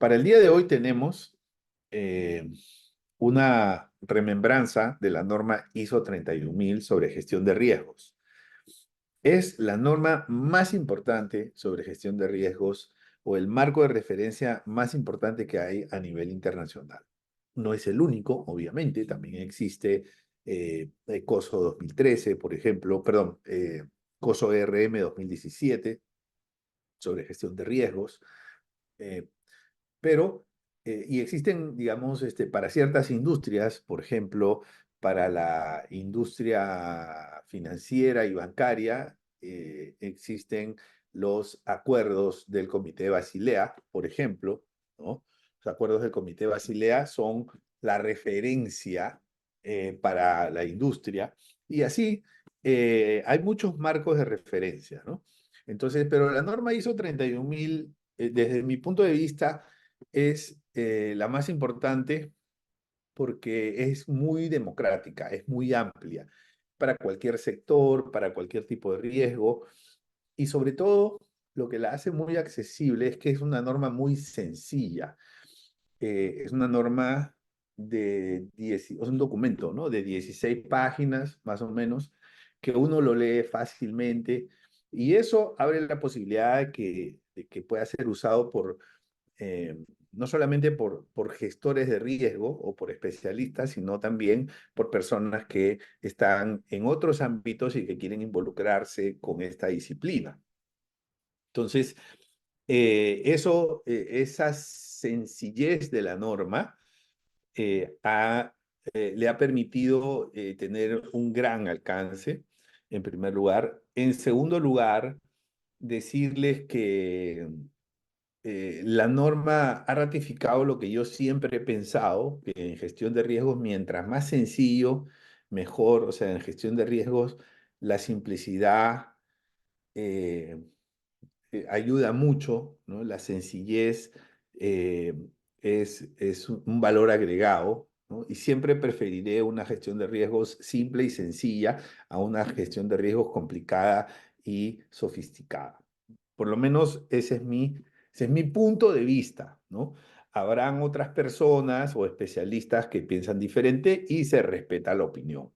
Para el día de hoy tenemos eh, una remembranza de la norma ISO 31000 sobre gestión de riesgos. Es la norma más importante sobre gestión de riesgos o el marco de referencia más importante que hay a nivel internacional. No es el único, obviamente, también existe COSO 2013, por ejemplo, perdón, COSO RM 2017 sobre gestión de riesgos. eh, pero, y existen, digamos, para ciertas industrias, por ejemplo, para la industria financiera y bancaria, existen los acuerdos del Comité de Basilea, por ejemplo, ¿no? Los acuerdos del Comité de Basilea son la referencia para la industria, y así hay muchos marcos de referencia, ¿no? Entonces, pero la norma ISO 31000, desde mi punto de vista, es la más importante porque es muy democrática, es muy amplia para cualquier sector, para cualquier tipo de riesgo y sobre todo lo que la hace muy accesible es que es una norma muy sencilla. Es una norma es un documento, ¿no? De 16 páginas más o menos, que uno lo lee fácilmente y eso abre la posibilidad de que pueda ser usado eh, no solamente por gestores de riesgo o por especialistas, sino también por personas que están en otros ámbitos y que quieren involucrarse con esta disciplina. Entonces, esa sencillez de la norma eh, ha, le ha permitido tener un gran alcance, en primer lugar. En segundo lugar, decirles que la norma ha ratificado lo que yo siempre he pensado, que en gestión de riesgos, mientras más sencillo, mejor. O sea, en gestión de riesgos, la simplicidad eh, ayuda mucho, ¿no? La sencillez eh, es un valor agregado, ¿no? Y siempre preferiré una gestión de riesgos simple y sencilla a una gestión de riesgos complicada y sofisticada. Por lo menos ese es mi punto de vista, ¿no? Habrán otras personas o especialistas que piensan diferente y se respeta la opinión.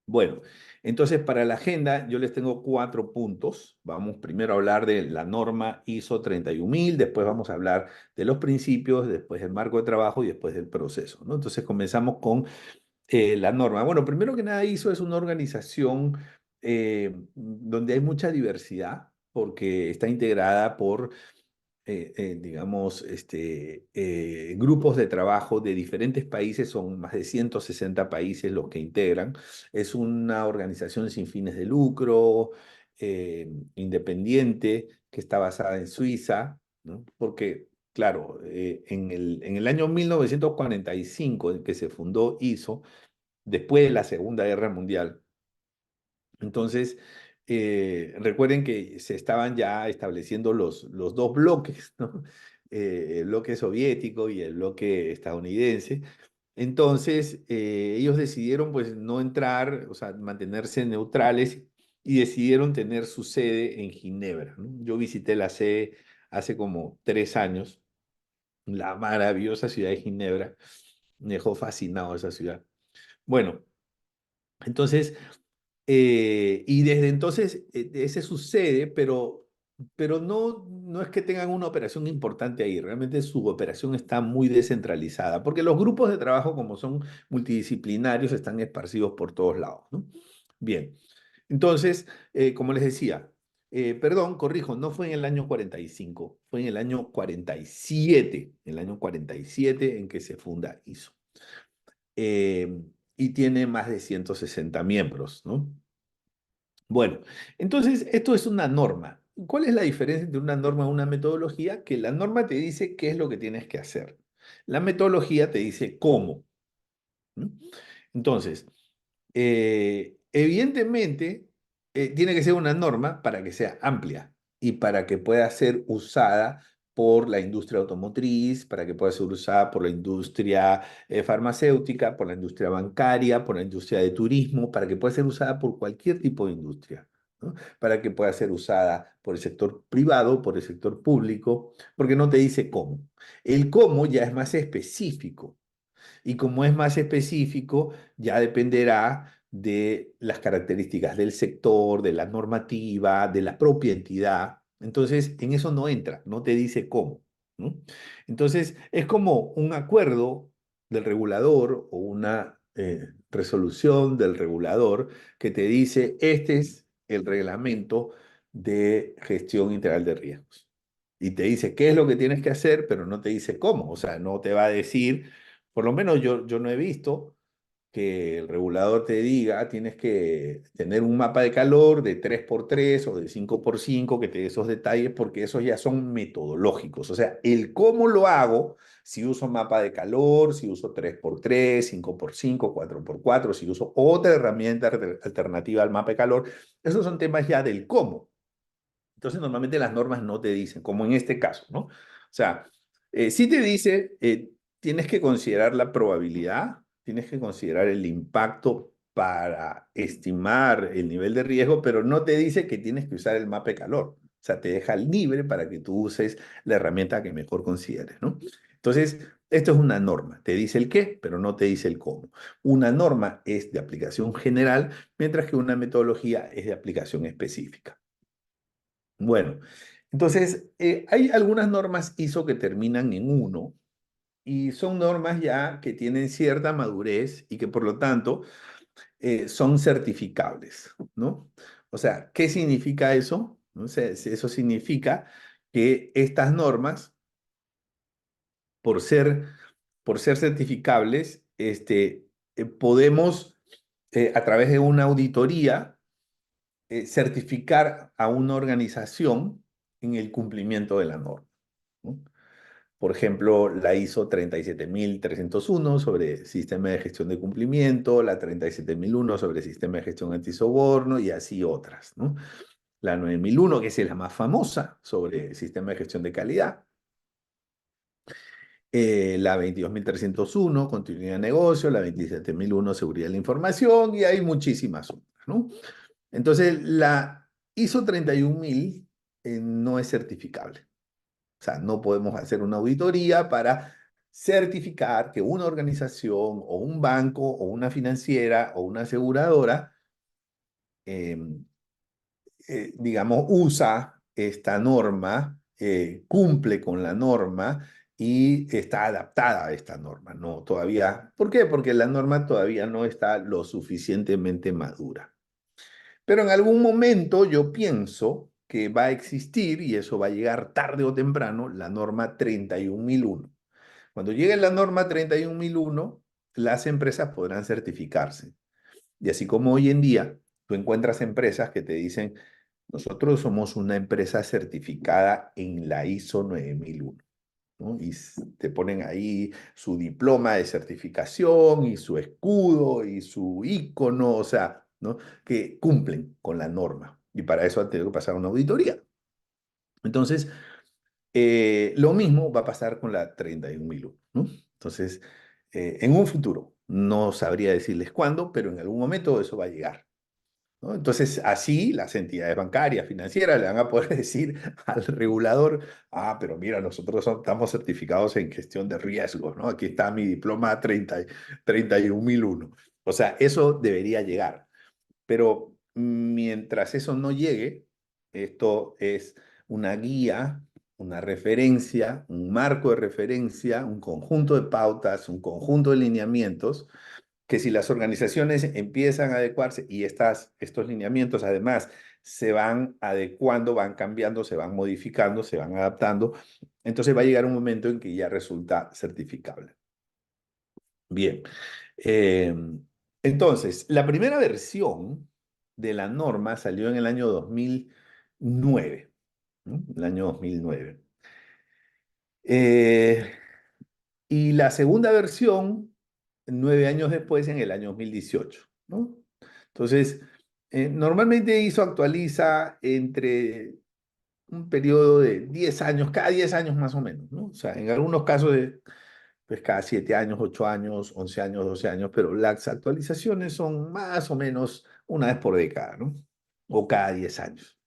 Bueno, entonces para la agenda yo les tengo 4 puntos. Vamos primero a hablar de la norma ISO 31000, después vamos a hablar de los principios, después del marco de trabajo y después del proceso, ¿no? Entonces comenzamos con la norma. Bueno, primero que nada, ISO es una organización donde hay mucha diversidad porque está integrada por digamos, grupos de trabajo de diferentes países, son más de 160 países los que integran. Es una organización sin fines de lucro, independiente, que está basada en Suiza, ¿no? Porque, claro, en el año 1945, en que se fundó ISO, después de la Segunda Guerra Mundial, entonces, recuerden que se estaban ya estableciendo los dos bloques, ¿no? El bloque soviético y el bloque estadounidense. Entonces, ellos decidieron pues no entrar, o sea, mantenerse neutrales y decidieron tener su sede en Ginebra, ¿no? Yo visité la sede hace como 3 años, la maravillosa ciudad de Ginebra. Me dejó fascinado esa ciudad. Bueno, entonces, y desde entonces ese sucede, pero no es que tengan una operación importante ahí, realmente su operación está muy descentralizada, porque los grupos de trabajo, como son multidisciplinarios, están esparcidos por todos lados, ¿no? Bien, entonces, como les decía, perdón, corrijo, no fue en el año 45, fue en el año 47, el año 47 en que se funda ISO. Eh, y tiene más de 160 miembros, ¿no? Bueno, entonces esto es una norma. ¿Cuál es la diferencia entre una norma y una metodología? Que la norma te dice qué es lo que tienes que hacer. La metodología te dice cómo. ¿No? Entonces, evidentemente, tiene que ser una norma para que sea amplia y para que pueda ser usada por la industria automotriz, para que pueda ser usada por la industria farmacéutica, por la industria bancaria, por la industria de turismo, para que pueda ser usada por cualquier tipo de industria, ¿no? Para que pueda ser usada por el sector privado, por el sector público, porque no te dice cómo. El cómo ya es más específico. Y como es más específico, ya dependerá de las características del sector, de la normativa, de la propia entidad. Entonces, en eso no entra, no te dice cómo, ¿no? Entonces, es como un acuerdo del regulador o una resolución del regulador que te dice, este es el reglamento de gestión integral de riesgos. Y te dice qué es lo que tienes que hacer, pero no te dice cómo. O sea, no te va a decir, por lo menos yo no he visto que el regulador te diga, tienes que tener un mapa de calor de 3x3 o de 5x5 que te dé esos detalles, porque esos ya son metodológicos. O sea, el cómo lo hago, si uso mapa de calor, si uso 3x3, 5x5, 4x4, si uso otra herramienta alternativa al mapa de calor, esos son temas ya del cómo. Entonces, normalmente las normas no te dicen, como en este caso, ¿no? O sea, sí te dice, tienes que considerar la probabilidad, tienes que considerar el impacto para estimar el nivel de riesgo, pero no te dice que tienes que usar el mapa de calor. O sea, te deja libre para que tú uses la herramienta que mejor consideres, ¿no? Entonces, esto es una norma. Te dice el qué, pero no te dice el cómo. Una norma es de aplicación general, mientras que una metodología es de aplicación específica. Bueno, entonces hay algunas normas ISO que terminan en uno y son normas ya que tienen cierta madurez y que por lo tanto son certificables, ¿no? O sea, ¿qué significa eso? ¿No? O sea, eso significa que estas normas, por ser, por ser certificables, podemos, a través de una auditoría, certificar a una organización en el cumplimiento de la norma, ¿no? Por ejemplo, la ISO 37301 sobre sistema de gestión de cumplimiento, la 37001 sobre sistema de gestión antisoborno y así otras, ¿no? La 9001, que es la más famosa sobre sistema de gestión de calidad. La 22301, continuidad de negocio, la 27001, seguridad de la información, y hay muchísimas otras, ¿no? Entonces, la ISO 31000 no es certificable. O sea, no podemos hacer una auditoría para certificar que una organización o un banco o una financiera o una aseguradora, eh, digamos, usa esta norma, cumple con la norma y está adaptada a esta norma. No, todavía. ¿Por qué? Porque la norma todavía no está lo suficientemente madura. Pero en algún momento yo pienso que va a existir, y eso va a llegar tarde o temprano, la norma 31001. Cuando llegue la norma 31001, las empresas podrán certificarse. Y así como hoy en día tú encuentras empresas que te dicen, nosotros somos una empresa certificada en la ISO 9001. ¿No? Y te ponen ahí su diploma de certificación y su escudo y su icono, o sea, ¿no? Que cumplen con la norma. Y para eso han tenido que pasar una auditoría. Entonces, lo mismo va a pasar con la 31001, ¿no? Entonces, en un futuro, no sabría decirles cuándo, pero en algún momento eso va a llegar, ¿no? Entonces, así las entidades bancarias, financieras, le van a poder decir al regulador, ah, pero mira, nosotros estamos certificados en gestión de riesgos, ¿no? Aquí está mi diploma 31001. O sea, eso debería llegar. Pero mientras eso no llegue, esto es una guía, una referencia, un marco de referencia, un conjunto de pautas, un conjunto de lineamientos que si las organizaciones empiezan a adecuarse y estos lineamientos además se van adecuando, van cambiando, se van modificando, se van adaptando, entonces va a llegar un momento en que ya resulta certificable. Bien. Eh, entonces, la primera versión de la norma salió en el año 2009, ¿no? El año 2009. Eh, y la segunda versión, 9 años después, en el año 2018, ¿no? Entonces, normalmente ISO actualiza entre un periodo de 10 años, cada 10 años más o menos, ¿no? O sea, en algunos casos de, pues cada 7 años, 8 años, 11 años, 12 años, pero las actualizaciones son más o menos una vez por década, ¿no? o cada 10 años.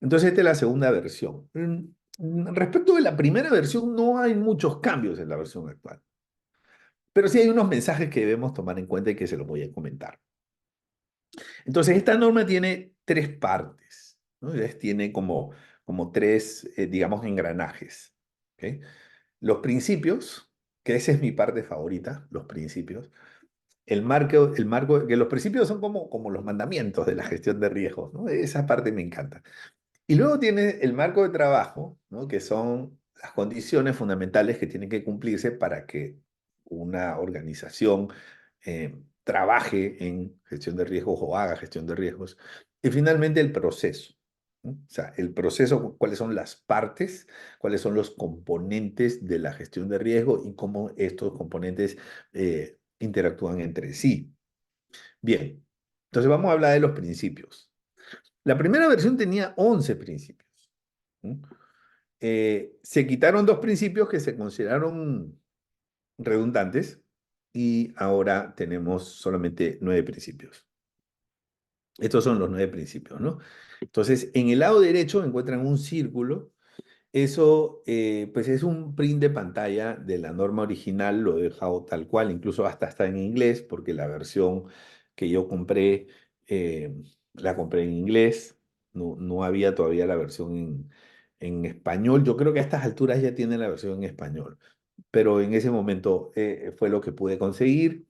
Entonces, esta es la segunda versión. Respecto de la primera versión, no hay muchos cambios en la versión actual, pero sí hay unos mensajes que debemos tomar en cuenta y que se los voy a comentar. Entonces, esta norma tiene tres partes, ¿no? Entonces, tiene como tres, digamos, engranajes. ¿Ok? Los principios, que esa es mi parte favorita, los principios. Que los principios son como los mandamientos de la gestión de riesgos, ¿no? Esa parte me encanta. Y luego tiene el marco de trabajo, ¿no? Que son las condiciones fundamentales que tienen que cumplirse para que una organización trabaje en gestión de riesgos o haga gestión de riesgos. Y finalmente el proceso, ¿no? O sea, el proceso, cuáles son las partes, cuáles son los componentes de la gestión de riesgo y cómo estos componentes interactúan entre sí. Bien, entonces vamos a hablar de los principios. La primera versión tenía 11 principios. ¿No? Se quitaron dos principios que se consideraron redundantes y ahora tenemos solamente 9 principios. Estos son los 9 principios, ¿no? Entonces, en el lado derecho encuentran un círculo. Eso, pues es un print de pantalla de la norma original, lo he dejado tal cual, incluso hasta está en inglés, porque la versión que yo compré, eh, la compré en inglés, no había todavía la versión en español. Yo creo que a estas alturas ya tiene la versión en español, pero en ese momento fue lo que pude conseguir,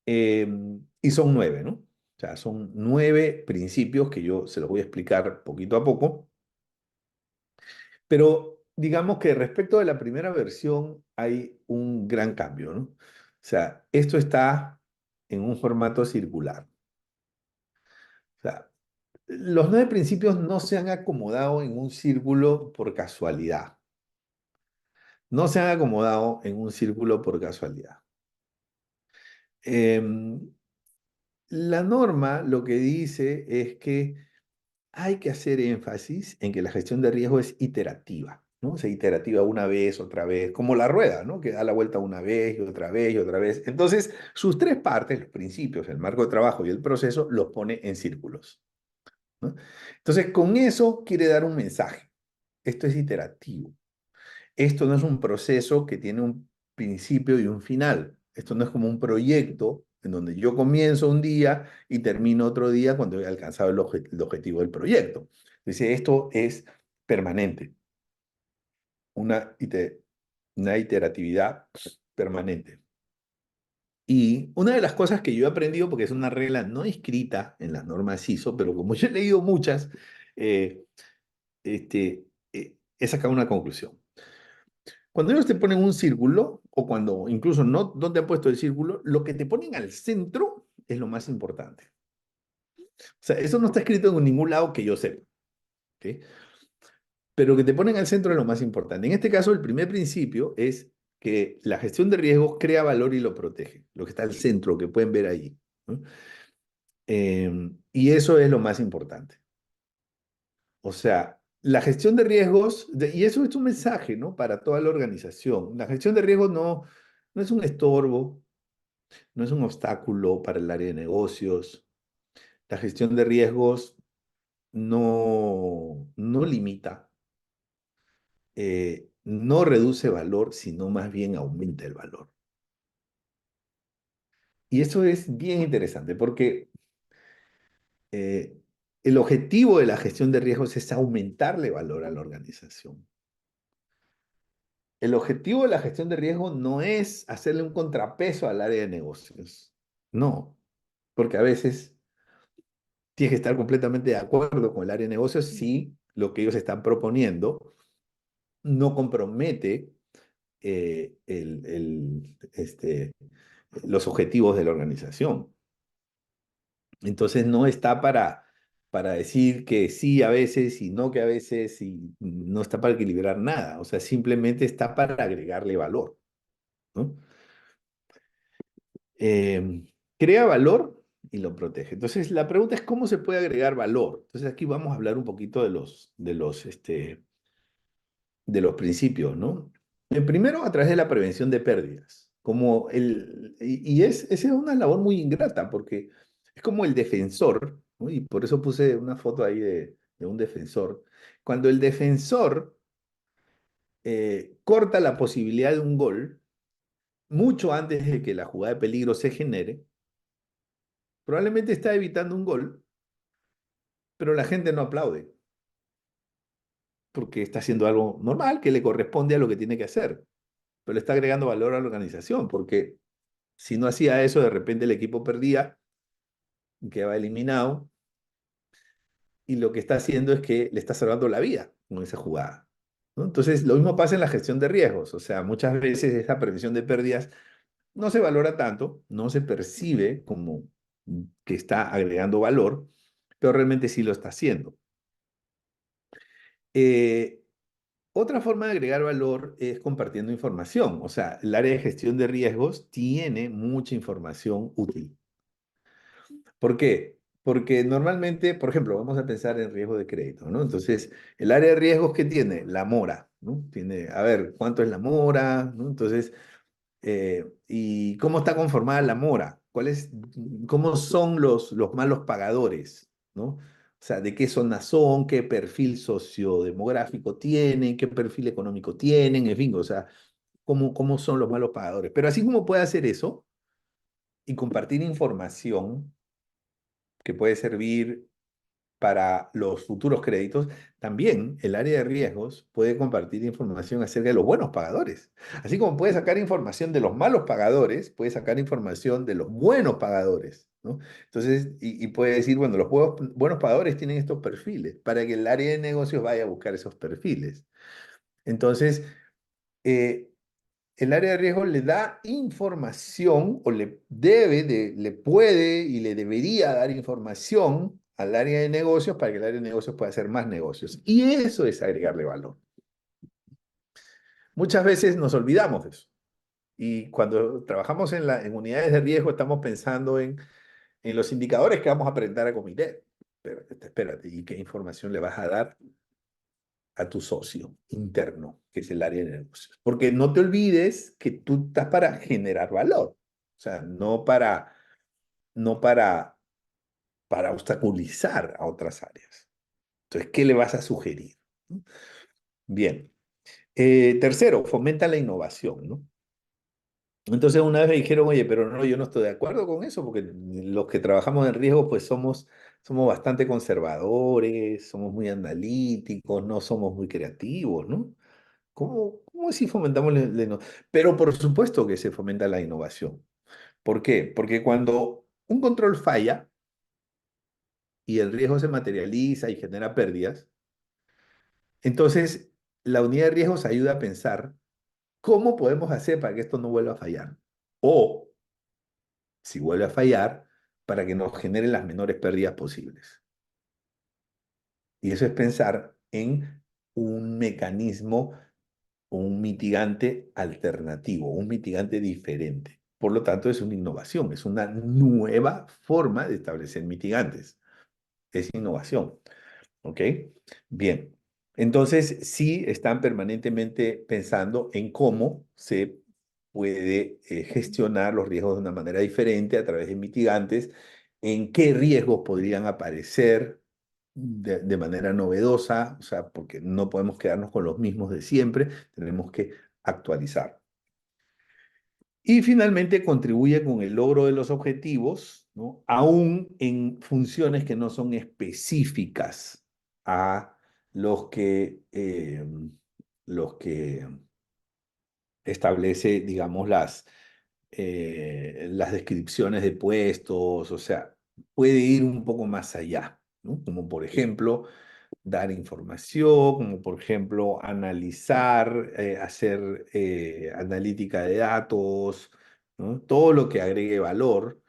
y son 9, ¿no? O sea, son 9 principios que yo se los voy a explicar poquito a poco. Pero digamos que respecto de la primera versión hay un gran cambio, ¿no? O sea, esto está en un formato circular. O sea, los 9 principios no se han acomodado en un círculo por casualidad. No se han acomodado en un círculo por casualidad. Em, la norma lo que dice es que hay que hacer énfasis en que la gestión de riesgo es iterativa, ¿no? O sea, iterativa una vez, otra vez, como la rueda, ¿no? Que da la vuelta una vez y otra vez y otra vez. Entonces, sus tres partes, los principios, el marco de trabajo y el proceso, los pone en círculos, ¿no? Entonces, con eso quiere dar un mensaje. Esto es iterativo. Esto no es un proceso que tiene un principio y un final. Esto no es como un proyecto en donde yo comienzo un día y termino otro día cuando he alcanzado el objetivo del proyecto. Dice, esto es permanente, una, una iteratividad permanente. Y una de las cosas que yo he aprendido, porque es una regla no escrita en las normas ISO, pero como yo he leído muchas, eh, he sacado una conclusión. Cuando ellos te ponen un círculo, o cuando incluso no te han puesto el círculo, lo que te ponen al centro es lo más importante. O sea, eso no está escrito en ningún lado que yo sepa. ¿Ok? Pero lo que te ponen al centro es lo más importante. En este caso, el primer principio es que la gestión de riesgos crea valor y lo protege. Lo que está al centro, que pueden ver ahí, ¿no? Y eso es lo más importante. O sea, la gestión de riesgos, y eso es un mensaje, ¿no? Para toda la organización. La gestión de riesgos no es un estorbo, no es un obstáculo para el área de negocios. La gestión de riesgos no limita, no reduce valor, sino más bien aumenta el valor. Y eso es bien interesante porque eh, el objetivo de la gestión de riesgos es aumentarle valor a la organización. El objetivo de la gestión de riesgos no es hacerle un contrapeso al área de negocios. No, porque a veces tienes que estar completamente de acuerdo con el área de negocios si lo que ellos están proponiendo no compromete los objetivos de la organización. Entonces no está para decir que sí a veces y no que a veces y no está para equilibrar nada. O sea, simplemente está para agregarle valor, ¿no? Eh, crea valor y lo protege. Entonces la pregunta es cómo se puede agregar valor. Entonces aquí vamos a hablar un poquito de los principios, ¿no? Primero, a través de la prevención de pérdidas. Esa es una labor muy ingrata porque es como el defensor. ¿no? Y por eso puse una foto ahí de un defensor. Cuando el defensor corta la posibilidad de un gol, mucho antes de que la jugada de peligro se genere, probablemente está evitando un gol, pero la gente no aplaude, porque está haciendo algo normal que le corresponde a lo que tiene que hacer, pero le está agregando valor a la organización, porque si no hacía eso, de repente el equipo perdía, quedaba eliminado, y lo que está haciendo es que le está salvando la vida con esa jugada, ¿no? Entonces, lo mismo pasa en la gestión de riesgos, o sea, muchas veces esa prevención de pérdidas no se valora tanto, no se percibe como que está agregando valor, pero realmente sí lo está haciendo. Eh, Otra forma de agregar valor es compartiendo información. O sea, el área de gestión de riesgos tiene mucha información útil. ¿Por qué? Porque normalmente, por ejemplo, vamos a pensar en riesgo de crédito, ¿no? Entonces, el área de riesgos que tiene la mora, ¿no? Tiene, a ver, ¿cuánto es la mora? ¿No? Entonces, ¿y cómo está conformada la mora? ¿Cómo son los malos pagadores? ¿No? O sea, ¿de qué zona son? ¿Qué perfil sociodemográfico tienen? ¿Qué perfil económico tienen? En fin, o sea, ¿cómo son los malos pagadores? Pero así como puede hacer eso y compartir información que puede servir para los futuros créditos, también el área de riesgos puede compartir información acerca de los buenos pagadores. Así como puede sacar información de los malos pagadores, puede sacar información de los buenos pagadores, ¿no? Entonces, y puede decir, bueno, los buenos pagadores tienen estos perfiles, para que el área de negocios vaya a buscar esos perfiles. Entonces, eh, el área de riesgo le da información o le puede y le debería dar información al área de negocios para que el área de negocios pueda hacer más negocios. Y eso es agregarle valor. Muchas veces nos olvidamos de eso. Y cuando trabajamos en unidades de riesgo, estamos pensando en los indicadores que vamos a presentar a comité. Pero espérate, ¿y qué información le vas a dar a tu socio interno, que es el área de negocios? Porque no te olvides que tú estás para generar valor, o sea, no para obstaculizar a otras áreas. Entonces, ¿qué le vas a sugerir? Bien. Tercero, fomenta la innovación, ¿no? Entonces una vez me dijeron, oye, pero no, yo no estoy de acuerdo con eso, porque los que trabajamos en riesgo, pues somos bastante conservadores, somos muy analíticos, no somos muy creativos, ¿no? ¿Cómo si fomentamos la innovación? Pero por supuesto que se fomenta la innovación. ¿Por qué? Porque cuando un control falla y el riesgo se materializa y genera pérdidas, entonces la unidad de riesgos ayuda a pensar cómo podemos hacer para que esto no vuelva a fallar. O, si vuelve a fallar, para que nos genere las menores pérdidas posibles. Y eso es pensar en un mecanismo, un mitigante alternativo, un mitigante diferente. Por lo tanto, es una innovación, es una nueva forma de establecer mitigantes. Es innovación. ¿Ok? Bien. Entonces, sí están permanentemente pensando en cómo se puede gestionar los riesgos de una manera diferente a través de mitigantes, en qué riesgos podrían aparecer de manera novedosa, o sea, porque no podemos quedarnos con los mismos de siempre, tenemos que actualizar. Y finalmente contribuye con el logro de los objetivos, ¿no? Aún en funciones que no son específicas a los que establece, digamos, las descripciones de puestos, o sea, puede ir un poco más allá, ¿no? Como por ejemplo, dar información, como por ejemplo analizar, hacer analítica de datos, ¿no? Todo lo que agregue valor,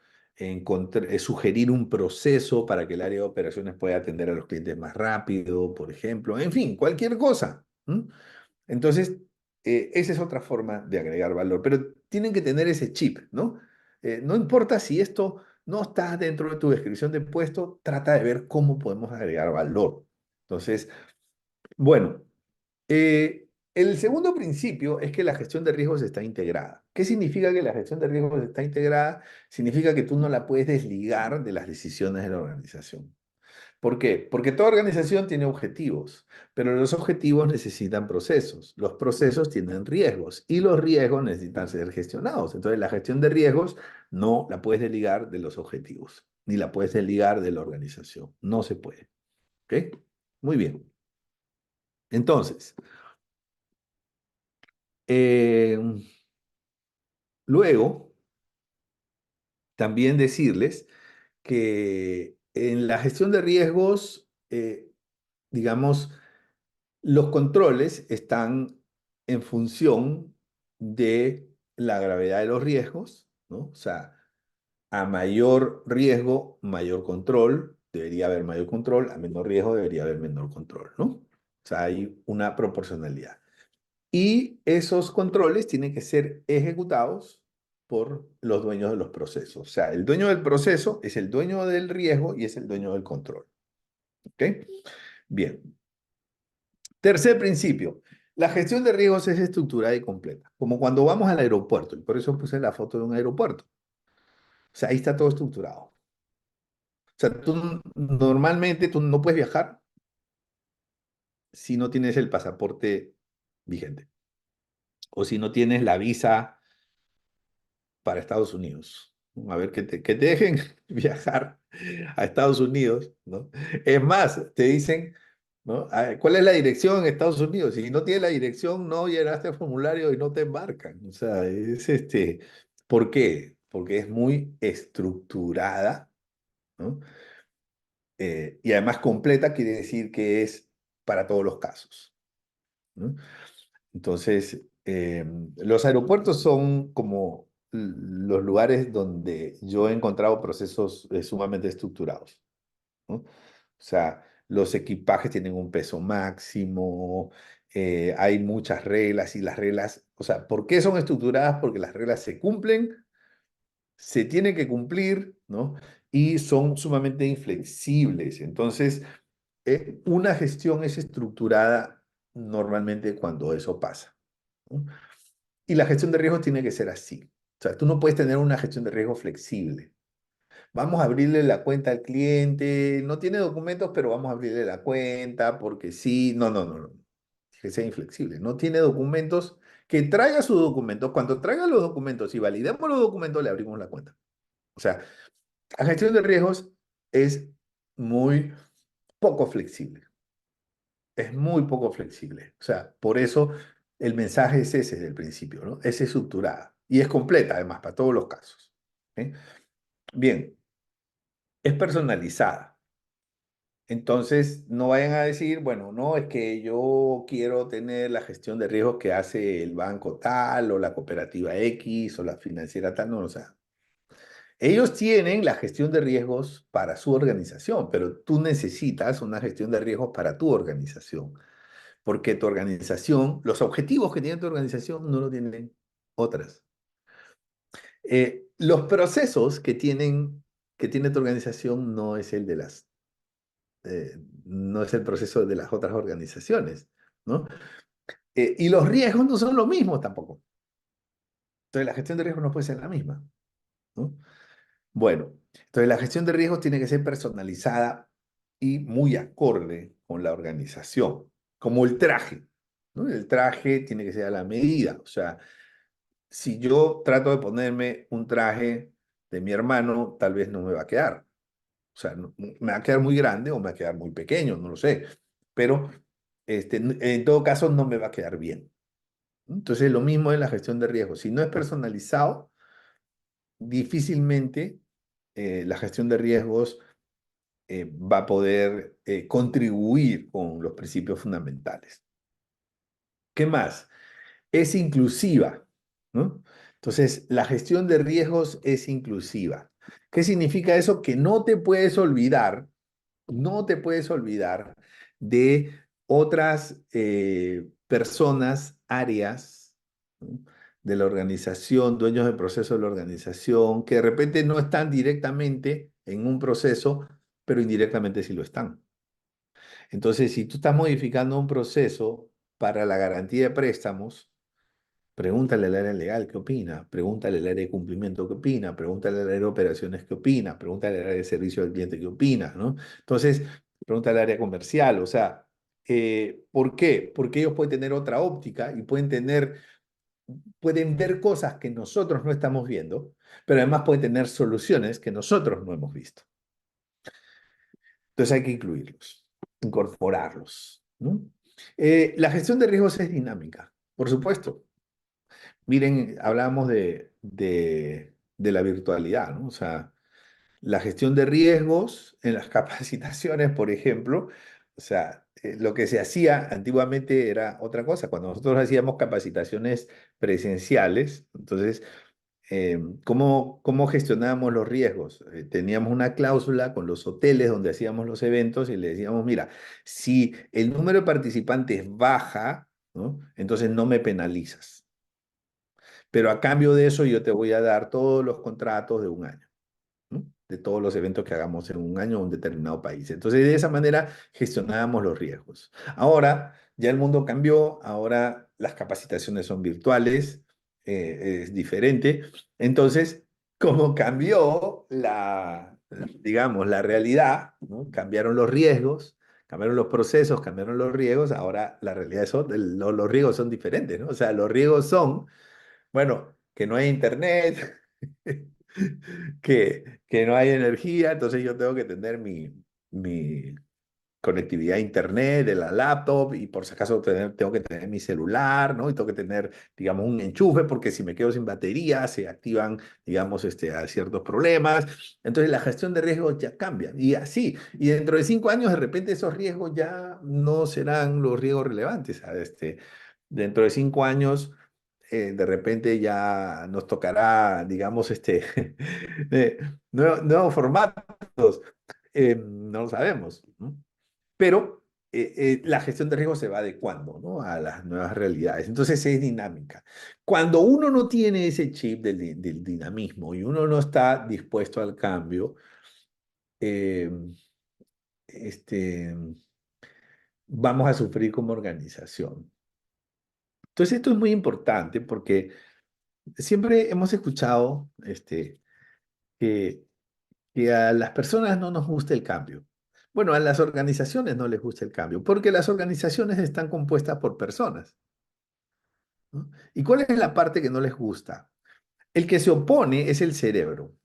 sugerir un proceso para que el área de operaciones pueda atender a los clientes más rápido, por ejemplo, en fin, cualquier cosa. ¿No? Entonces, esa es otra forma de agregar valor, pero tienen que tener ese chip, ¿no? No importa si esto no está dentro de tu descripción de puesto, trata de ver cómo podemos agregar valor. Entonces, bueno, el segundo principio es que la gestión de riesgos está integrada. ¿Qué significa que la gestión de riesgos está integrada? Significa que tú no la puedes desligar de las decisiones de la organización. ¿Por qué? Porque toda organización tiene objetivos, pero los objetivos necesitan procesos. Los procesos tienen riesgos y los riesgos necesitan ser gestionados. Entonces, la gestión de riesgos no la puedes desligar de los objetivos, ni la puedes desligar de la organización. No se puede. ¿Ok? Muy bien. Entonces, eh, luego, también decirles que en la gestión de riesgos, digamos, los controles están en función de la gravedad de los riesgos, ¿no? O sea, a mayor riesgo, mayor control, debería haber mayor control, a menor riesgo debería haber menor control, ¿no? O sea, hay una proporcionalidad. Y esos controles tienen que ser ejecutados por los dueños de los procesos. O sea, el dueño del proceso es el dueño del riesgo y es el dueño del control. ¿Ok? Bien. Tercer principio. La gestión de riesgos es estructurada y completa, como cuando vamos al aeropuerto, y por eso puse la foto de un aeropuerto. O sea, ahí está todo estructurado. O sea, tú normalmente tú no puedes viajar si no tienes el pasaporte vigente o si no tienes la visa para Estados Unidos. A ver, que te dejen viajar a Estados Unidos, ¿no? Es más, te dicen, ¿no? ¿Cuál es la dirección en Estados Unidos? Si no tienes la dirección, no llenaste el formulario y no te embarcan. O sea, ¿por qué? Porque es muy estructurada, ¿no? Y además completa quiere decir que es para todos los casos, ¿no? Entonces, los aeropuertos son como los lugares donde yo he encontrado procesos sumamente estructurados, ¿no? O sea, los equipajes tienen un peso máximo, hay muchas reglas y las reglas, o sea, ¿por qué son estructuradas? Porque las reglas se cumplen, se tienen que cumplir, ¿no? Y son sumamente inflexibles. Entonces, una gestión es estructurada normalmente cuando eso pasa, ¿no? Y la gestión de riesgos tiene que ser así. O sea, tú no puedes tener una gestión de riesgo flexible. Vamos a abrirle la cuenta al cliente, no tiene documentos, pero vamos a abrirle la cuenta porque sí. No, no, no, no. Que sea inflexible. No tiene documentos, que traiga sus documentos. Cuando traiga los documentos y validemos los documentos, le abrimos la cuenta. O sea, la gestión de riesgos es muy poco flexible. Es muy poco flexible. O sea, por eso el mensaje es ese desde el principio, ¿no? Es estructurada y es completa además para todos los casos. ¿Ok? Bien, es personalizada. Entonces, no vayan a decir, bueno, no, es que yo quiero tener la gestión de riesgos que hace el banco tal o la cooperativa X o la financiera tal, no, o sea, ellos tienen la gestión de riesgos para su organización, pero tú necesitas una gestión de riesgos para tu organización, porque tu organización, los objetivos que tiene tu organización no lo tienen otras. Los procesos que tiene tu organización no es el de no es el proceso de las otras organizaciones, ¿no? Y los riesgos no son lo mismo tampoco. Entonces la gestión de riesgos no puede ser la misma, ¿no? Bueno, entonces la gestión de riesgos tiene que ser personalizada y muy acorde con la organización, como el traje, ¿no? El traje tiene que ser a la medida, o sea, si yo trato de ponerme un traje de mi hermano, tal vez no me va a quedar. O sea, me va a quedar muy grande o me va a quedar muy pequeño, no lo sé. Pero en todo caso no me va a quedar bien. Entonces, lo mismo en la gestión de riesgos. Si no es personalizado, difícilmente la gestión de riesgos va a poder contribuir con los principios fundamentales. ¿Qué más? Es inclusiva, ¿no? Entonces, la gestión de riesgos es inclusiva. ¿Qué significa eso? Que no te puedes olvidar de otras personas, áreas, ¿no? De la organización, dueños del proceso de la organización, que de repente no están directamente en un proceso, pero indirectamente sí lo están. Entonces, si tú estás modificando un proceso para la garantía de préstamos, Pregúntale al área legal qué opina, pregúntale al área de cumplimiento qué opina, pregúntale al área de operaciones qué opina, pregúntale al área de servicio al cliente qué opina, ¿no? Entonces, pregúntale al área comercial, o sea, ¿por qué? Porque ellos pueden tener otra óptica y pueden ver cosas que nosotros no estamos viendo, pero además pueden tener soluciones que nosotros no hemos visto. Entonces hay que incluirlos, incorporarlos, ¿no? La gestión de riesgos es dinámica, por supuesto. Miren, hablábamos de la virtualidad, ¿no? O sea, la gestión de riesgos en las capacitaciones, por ejemplo, o sea, lo que se hacía antiguamente era otra cosa. Cuando nosotros hacíamos capacitaciones presenciales, entonces ¿cómo gestionábamos los riesgos? Teníamos una cláusula con los hoteles donde hacíamos los eventos y le decíamos, mira, si el número de participantes baja, ¿no? Entonces no me penalizas. Pero a cambio de eso yo te voy a dar todos los contratos de un año, ¿no? De todos los eventos que hagamos en un año en un determinado país. Entonces, de esa manera gestionábamos los riesgos. Ahora, ya el mundo cambió, ahora las capacitaciones son virtuales, es diferente. Entonces, como cambió digamos, la realidad, ¿no? Cambiaron los riesgos, cambiaron los procesos, cambiaron los riesgos, ahora la realidad es los riesgos son diferentes, ¿no? O sea, los riesgos son bueno, que no hay internet, que no hay energía, entonces yo tengo que tener mi conectividad a internet de la laptop y por si acaso tengo que tener mi celular, ¿no? Y tengo que tener, digamos, un enchufe porque si me quedo sin batería se activan, digamos, a ciertos problemas. Entonces la gestión de riesgos ya cambia y así. Y dentro de 5 años de repente esos riesgos ya no serán los riesgos relevantes. Dentro de 5 años de repente ya nos tocará, digamos, nuevos formatos. No lo sabemos, ¿no? Pero la gestión de riesgo se va adecuando, ¿no? A las nuevas realidades. Entonces es dinámica. Cuando uno no tiene ese chip del dinamismo y uno no está dispuesto al cambio, eh, este, vamos a sufrir como organización. Entonces esto es muy importante porque siempre hemos escuchado que, que a las personas no nos gusta el cambio. Bueno, a las organizaciones no les gusta el cambio, porque las organizaciones están compuestas por personas, ¿no? ¿Y cuál es la parte que no les gusta? El que se opone es el cerebro,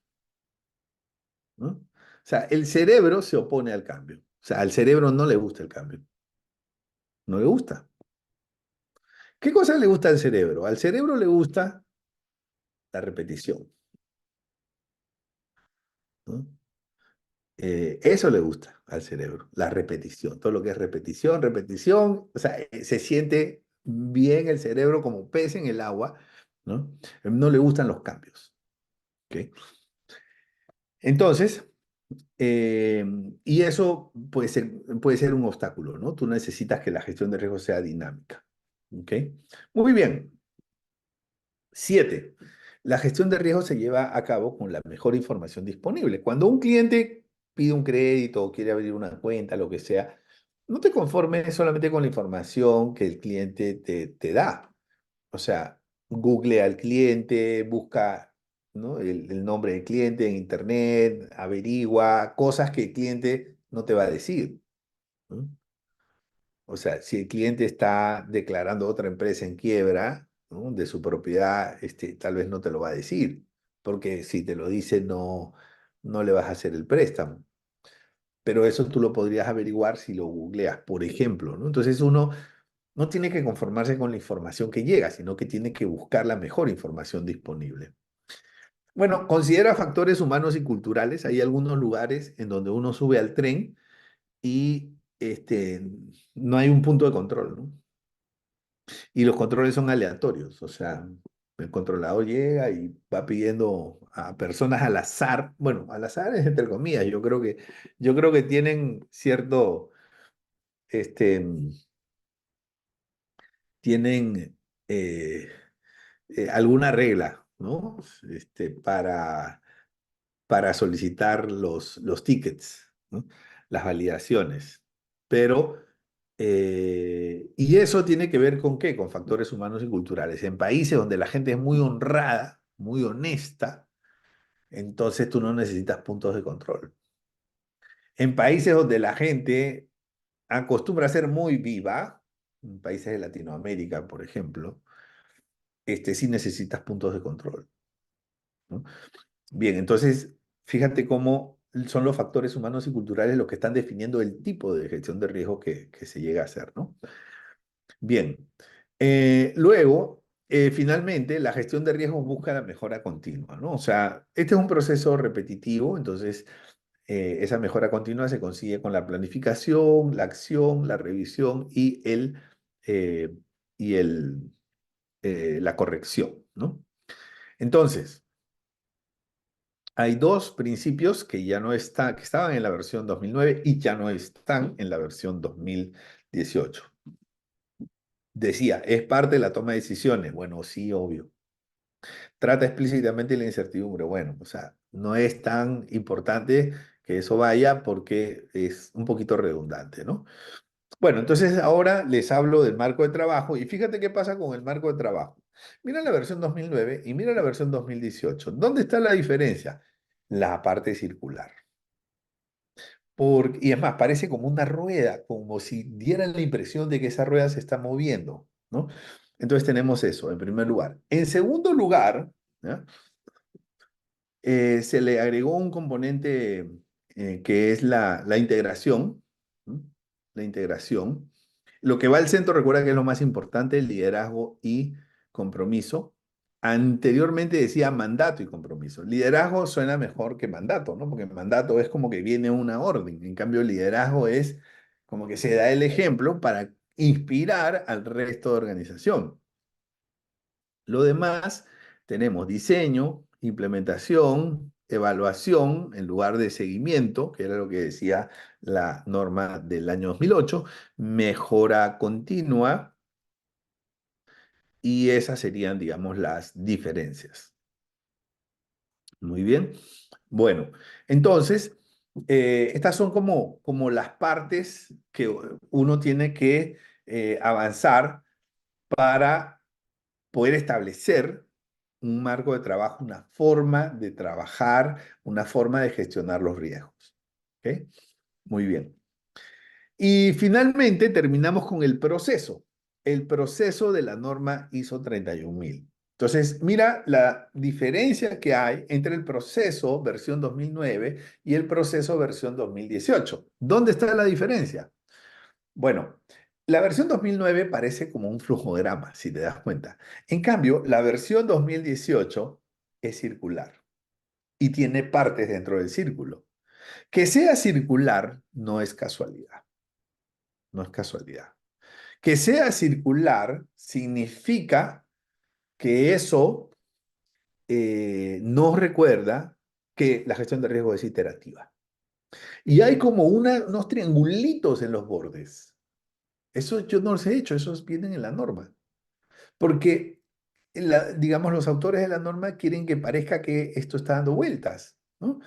¿no? O sea, el cerebro se opone al cambio. O sea, al cerebro no le gusta el cambio. No le gusta. ¿Qué cosa le gusta al cerebro? Al cerebro le gusta la repetición, ¿no? Eso le gusta al cerebro, la repetición, todo lo que es repetición, repetición, o sea, se siente bien el cerebro como pez en el agua, ¿no? No le gustan los cambios, ¿ok? Entonces, eh, y eso puede ser un obstáculo, ¿no? Tú necesitas que la gestión de riesgo sea dinámica, ¿ok? Muy bien. 7. La gestión de riesgo se lleva a cabo con la mejor información disponible. Cuando un cliente pide un crédito o quiere abrir una cuenta, lo que sea, no te conformes solamente con la información que el cliente te da. O sea, google al cliente, busca, ¿no? el nombre del cliente en internet, averigua cosas que el cliente no te va a decir, ¿no? O sea, si el cliente está declarando otra empresa en quiebra, ¿no? De su propiedad, tal vez no te lo va a decir, porque si te lo dice no le vas a hacer el préstamo. Pero eso tú lo podrías averiguar si lo googleas, por ejemplo, ¿no? Entonces uno no tiene que conformarse con la información que llega, sino que tiene que buscar la mejor información disponible. Bueno, considera factores humanos y culturales. Hay algunos lugares en donde uno sube al tren y no hay un punto de control, ¿no? Y los controles son aleatorios, o sea, el controlador llega y va pidiendo a personas al azar, bueno, al azar es entre comillas, yo creo que tienen este, tienen alguna regla, ¿no? Para solicitar los tickets, ¿no? Las validaciones. Pero Y eso tiene que ver con qué, con factores humanos y culturales. En países donde la gente es muy honrada, muy honesta, entonces tú no necesitas puntos de control. En países donde la gente acostumbra a ser muy viva, en países de Latinoamérica, por ejemplo, sí necesitas puntos de control, ¿no? Bien, entonces, fíjate cómo son los factores humanos y culturales los que están definiendo el tipo de gestión de riesgo que se llega a hacer, ¿no? Bien, luego, finalmente, la gestión de riesgos busca la mejora continua, ¿no? O sea, este es un proceso repetitivo, entonces esa mejora continua se consigue con la planificación, la acción, la revisión eh, y la corrección, ¿no? Entonces, hay dos principios que ya no están, que estaban en la versión 2009 y ya no están en la versión 2018. Decía, es parte de la toma de decisiones. Bueno, sí, obvio. Trata explícitamente la incertidumbre. Bueno, o sea, no es tan importante que eso vaya porque es un poquito redundante, ¿no? Bueno, entonces ahora les hablo del marco de trabajo y fíjate qué pasa con el marco de trabajo. Mira la versión 2009 y mira la versión 2018. ¿Dónde está la diferencia? La parte circular. Y es más, parece como una rueda, como si diera la impresión de que esa rueda se está moviendo, ¿no? Entonces tenemos eso en primer lugar. En segundo lugar, ¿ya? Se le agregó un componente que es la integración, ¿no? La integración. Lo que va al centro, recuerda que es lo más importante, liderazgo y compromiso. Anteriormente decía mandato y compromiso. Liderazgo suena mejor que mandato, ¿no? Porque mandato es como que viene una orden. En cambio, liderazgo es como que se da el ejemplo para inspirar al resto de organización. Lo demás, tenemos diseño, implementación, evaluación en lugar de seguimiento, que era lo que decía la norma del año 2008, mejora continua, y esas serían, digamos, las diferencias. Muy bien. Bueno, entonces, estas son como las partes que uno tiene que avanzar para poder establecer un marco de trabajo, una forma de trabajar, una forma de gestionar los riesgos. ¿Ok? Muy bien. Y finalmente terminamos con el proceso de la norma ISO 31000. Entonces, mira la diferencia que hay entre el proceso versión 2009 y el proceso versión 2018. ¿Dónde está la diferencia? Bueno, la versión 2009 parece como un flujograma, si te das cuenta. En cambio, la versión 2018 es circular y tiene partes dentro del círculo. Que sea circular no es casualidad, no es casualidad. Que sea circular significa que eso nos recuerda que la gestión de riesgo es iterativa. Y hay como unos triangulitos en los bordes. Eso yo no los he hecho, esos vienen en la norma. Porque, digamos, los autores de la norma quieren que parezca que esto está dando vueltas, ¿no?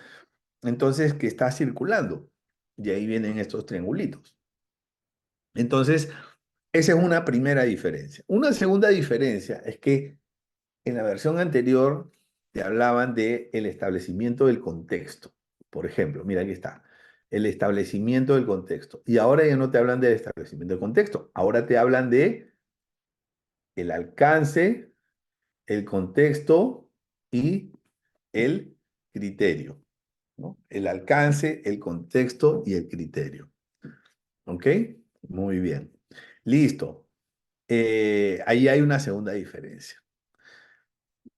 Entonces, que está circulando. Y ahí vienen estos triangulitos. Entonces, esa es una primera diferencia. Una segunda diferencia es que en la versión anterior te hablaban de el establecimiento del contexto. Por ejemplo, mira, aquí está. El establecimiento del contexto. Y ahora ya no te hablan del establecimiento del contexto. Ahora te hablan de el alcance, el contexto y el criterio, ¿no? El alcance, el contexto y el criterio. ¿Ok? Muy bien. Listo. Ahí hay una segunda diferencia.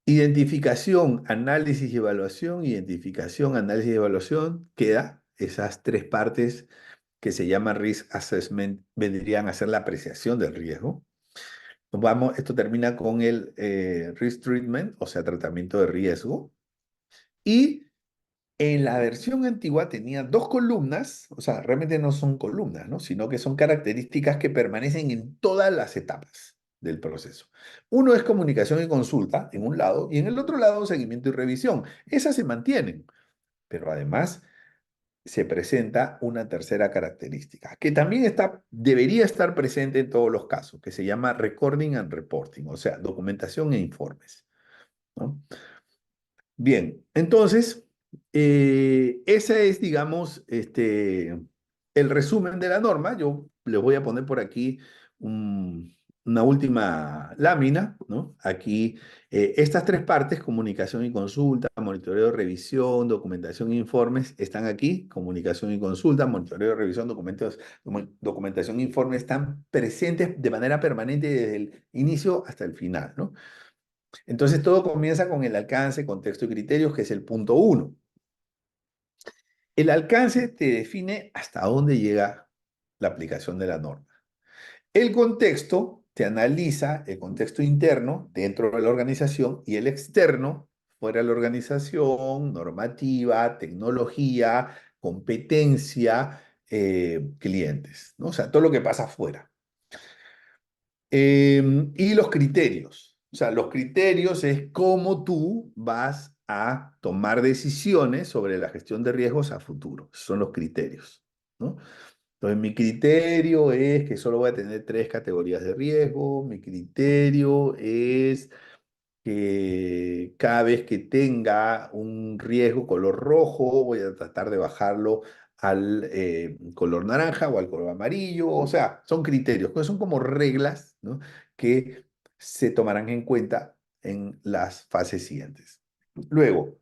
Identificación, análisis y evaluación. Identificación, análisis y evaluación. Queda esas tres partes que se llaman risk assessment, vendrían a ser la apreciación del riesgo. Vamos, esto termina con el risk treatment, o sea, tratamiento de riesgo. Y en la versión antigua tenía dos columnas, o sea, realmente no son columnas, ¿no? Sino que son características que permanecen en todas las etapas del proceso. Uno es comunicación y consulta en un lado y en el otro lado seguimiento y revisión. Esas se mantienen, pero además se presenta una tercera característica, que también debería estar presente en todos los casos, que se llama recording and reporting, o sea, documentación e informes, ¿no? Bien, entonces, ese es, digamos, el resumen de la norma. Yo les voy a poner por aquí una última lámina, ¿no? Aquí, estas tres partes, comunicación y consulta, monitoreo, revisión, documentación e informes, están aquí. Comunicación y consulta, monitoreo, revisión, documentación e informes están presentes de manera permanente desde el inicio hasta el final, ¿no? Entonces todo comienza con el alcance, contexto y criterios, que es el punto uno. El alcance te define hasta dónde llega la aplicación de la norma. El contexto te analiza el contexto interno dentro de la organización y el externo fuera de la organización, normativa, tecnología, competencia, clientes, ¿no? O sea, todo lo que pasa afuera. Y los criterios. O sea, los criterios es cómo tú vas a tomar decisiones sobre la gestión de riesgos a futuro. Esos son los criterios, ¿no? Entonces, mi criterio es que solo voy a tener tres categorías de riesgo. Mi criterio es que cada vez que tenga un riesgo color rojo, voy a tratar de bajarlo al color naranja o al color amarillo. O sea, son criterios, pues son como reglas, ¿no? Que se tomarán en cuenta en las fases siguientes. Luego,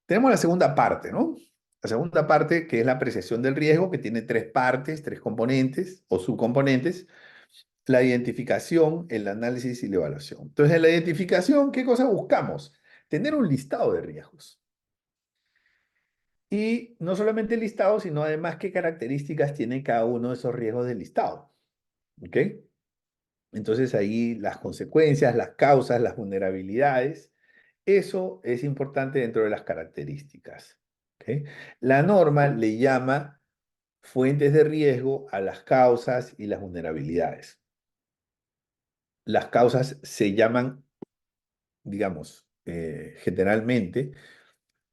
tenemos la segunda parte, ¿no? La segunda parte, que es la apreciación del riesgo, que tiene tres partes, tres componentes o subcomponentes: la identificación, el análisis y la evaluación. Entonces, en la identificación, ¿qué cosa buscamos? Tener un listado de riesgos. Y no solamente el listado, sino además qué características tiene cada uno de esos riesgos del listado. ¿Ok? Entonces, ahí las consecuencias, las causas, las vulnerabilidades, eso es importante dentro de las características. ¿Ok? La norma le llama fuentes de riesgo a las causas y las vulnerabilidades. Las causas se llaman, digamos, generalmente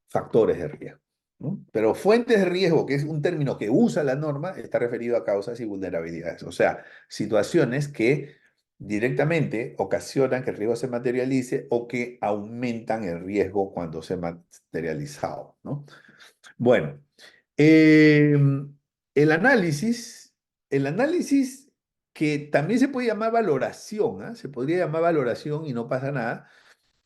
factores de riesgo, ¿no? Pero fuentes de riesgo, que es un término que usa la norma, está referido a causas y vulnerabilidades, o sea, situaciones que directamente ocasionan que el riesgo se materialice o que aumentan el riesgo cuando se ha materializado, ¿no? Bueno, eh, el análisis, el análisis que también se puede llamar valoración, ¿ah? Se podría llamar valoración y no pasa nada,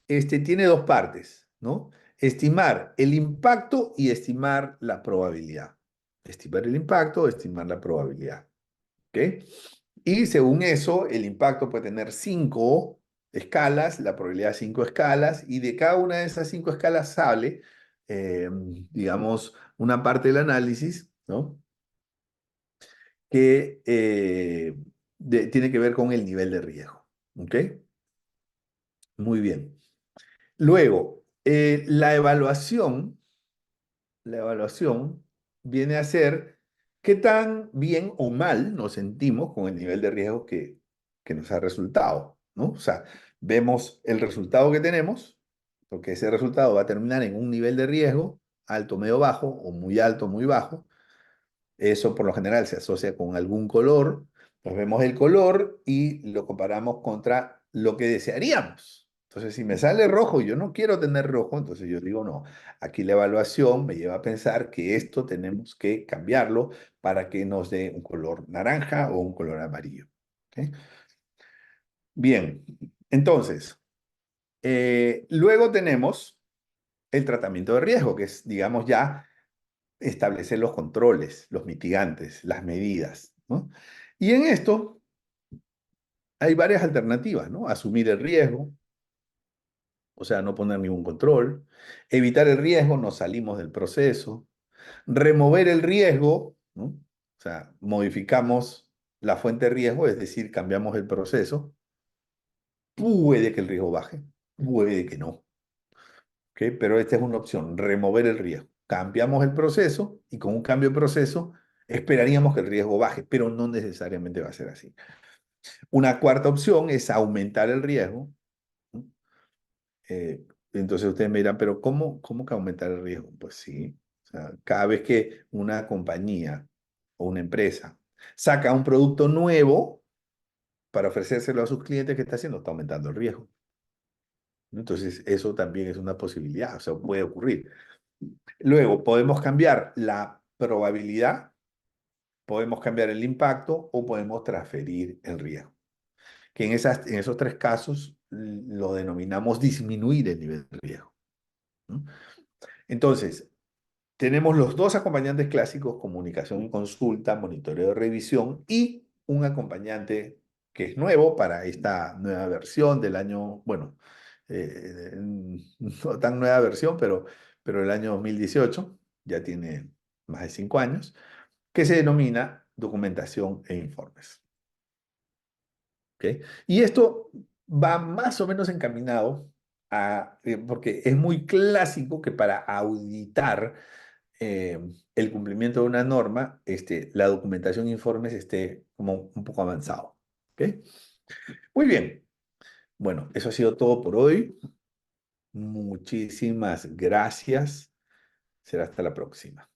tiene dos partes, ¿no? Estimar el impacto y estimar la probabilidad. Estimar el impacto, estimar la probabilidad. ¿Ok? Y según eso, el impacto puede tener cinco escalas, la probabilidad cinco escalas, y de cada una de esas cinco escalas sale, digamos, una parte del análisis, ¿no? Que tiene que ver con el nivel de riesgo. ¿Ok? Muy bien. Luego, la evaluación viene a ser qué tan bien o mal nos sentimos con el nivel de riesgo que nos ha resultado, ¿no? O sea, vemos el resultado que tenemos, porque ese resultado va a terminar en un nivel de riesgo alto, medio, bajo, o muy alto, muy bajo. Eso por lo general se asocia con algún color. Pues vemos el color y lo comparamos contra lo que desearíamos. Entonces, si me sale rojo y yo no quiero tener rojo, entonces yo digo no. Aquí la evaluación me lleva a pensar que esto tenemos que cambiarlo para que nos dé un color naranja o un color amarillo. ¿Ok? Bien, entonces, luego tenemos el tratamiento de riesgo, que es, digamos, ya establecer los controles, los mitigantes, las medidas, ¿no? Y en esto hay varias alternativas, ¿no? Asumir el riesgo, o sea, no poner ningún control; evitar el riesgo, nos salimos del proceso; remover el riesgo, ¿no? O sea, modificamos la fuente de riesgo, es decir, cambiamos el proceso. Puede que el riesgo baje, puede que no, ¿ok? Pero esta es una opción: remover el riesgo. Cambiamos el proceso y con un cambio de proceso esperaríamos que el riesgo baje, pero no necesariamente va a ser así. Una cuarta opción es aumentar el riesgo, ¿no? Entonces ustedes me dirán, pero ¿cómo que aumentar el riesgo? Pues sí. sea, cada vez que una compañía o una empresa saca un producto nuevo para ofrecérselo a sus clientes, ¿qué está haciendo? Está aumentando el riesgo. Entonces, eso también es una posibilidad, o sea, puede ocurrir. Luego, podemos cambiar la probabilidad, podemos cambiar el impacto o podemos transferir el riesgo. Que en esos tres casos lo denominamos disminuir el nivel de riesgo, ¿no? Entonces, tenemos los dos acompañantes clásicos, comunicación y consulta, monitoreo de revisión y un acompañante que es nuevo para esta nueva versión del año, bueno, no tan nueva versión, pero el año 2018, ya tiene más de 5 años, que se denomina documentación e informes. ¿Ok? Y esto va más o menos encaminado porque es muy clásico que para auditar eh, el cumplimiento de una norma, la documentación e informes esté como un poco avanzado. ¿Ok? Muy bien. Bueno, eso ha sido todo por hoy. Muchísimas gracias. Será hasta la próxima.